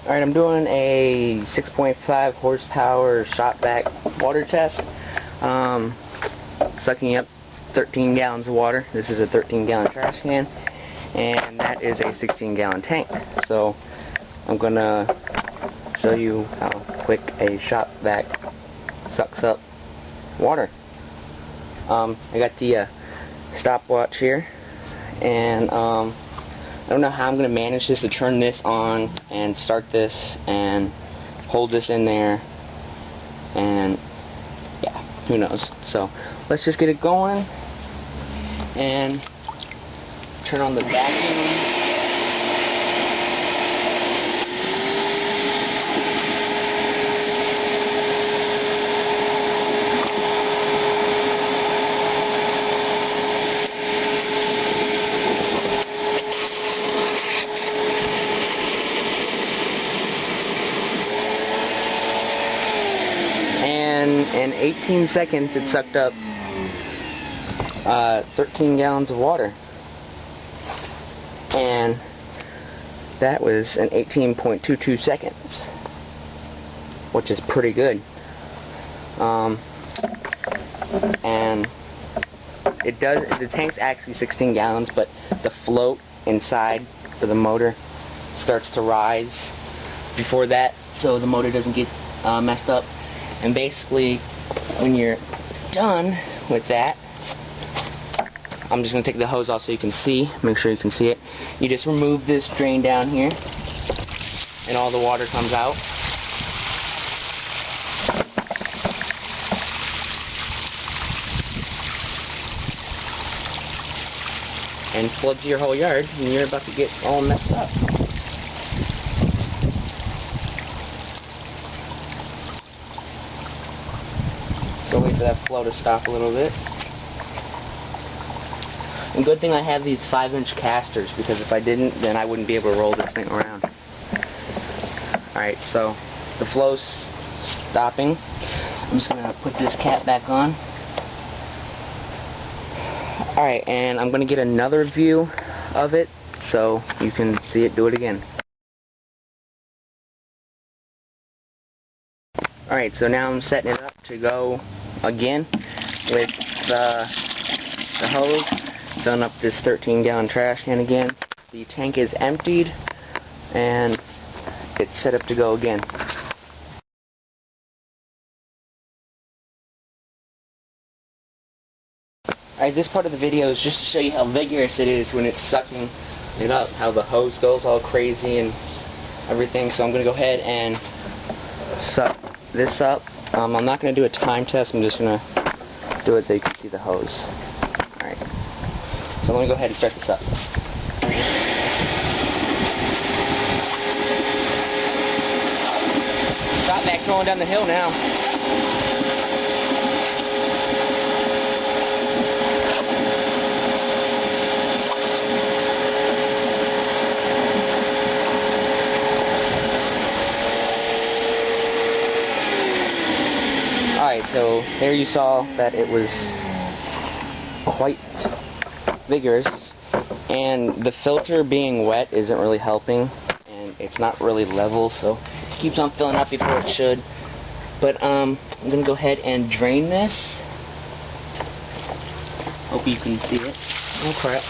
Alright, I'm doing a 6.5 horsepower Shop-Vac water test. Sucking up 13 gallons of water. This is a 13-gallon trash can, and that is a 16-gallon tank. So I'm going to show you how quick a Shop-Vac sucks up water. I got the stopwatch here, and I don't know how I'm going to manage this, to turn this on and start this and hold this in there, and yeah, who knows. So let's just get it going and turn on the vacuum. In 18 seconds it sucked up 13 gallons of water, and that was in 18.22 seconds, which is pretty good. And it does, the tank's actually 16 gallons, but the float inside for the motor starts to rise before that, so the motor doesn't get messed up. And basically, when you're done with that, I'm just going to take the hose off so you can see, make sure you can see it. You just remove this drain down here, and all the water comes out. And floods your whole yard, and you're about to get all messed up. So wait for that flow to stop a little bit. And good thing I have these 5-inch casters, because if I didn't, then I wouldn't be able to roll this thing around. Alright, so the flow's stopping. I'm just going to put this cap back on. Alright, and I'm going to get another view of it so you can see it do it again. Alright, so now I'm setting it up to go again with the hose, filling up this 13-gallon trash can again. The tank is emptied, and it's set up to go again. Alright, this part of the video is just to show you how vigorous it is when it's sucking it up, how the hose goes all crazy and everything. So I'm going to go ahead and suck this up. I'm not going to do a time test, I'm just going to do it so you can see the hose. Alright, so let me go ahead and start this up. Shop-Vac's rolling down the hill now. Alright, so there you saw that it was quite vigorous, and the filter being wet isn't really helping, and it's not really level, so it keeps on filling up before it should. But I'm going to go ahead and drain this. Hope you can see it. Oh crap.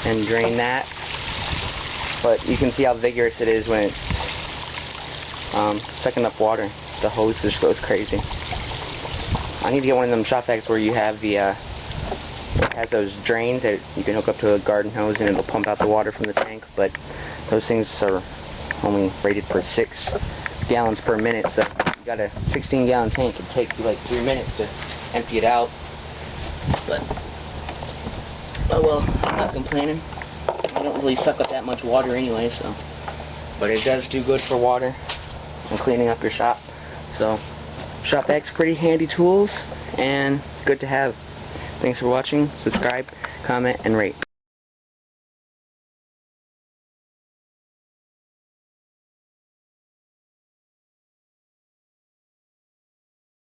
And drain that. But you can see how vigorous it is when it's sucking up water. The hose just goes crazy. I need to get one of them Shop-Vacs where you have the it has those drains that you can hook up to a garden hose and it'll pump out the water from the tank, but those things are only rated for 6 gallons per minute, so you got a 16-gallon tank. It'd take you like 3 minutes to empty it out. But oh well, I'm not complaining. I don't really suck up that much water anyway, so, but it does do good for water and cleaning up your shop. So Shop-Vac's pretty handy tools and good to have. Thanks for watching. Subscribe, comment, and rate.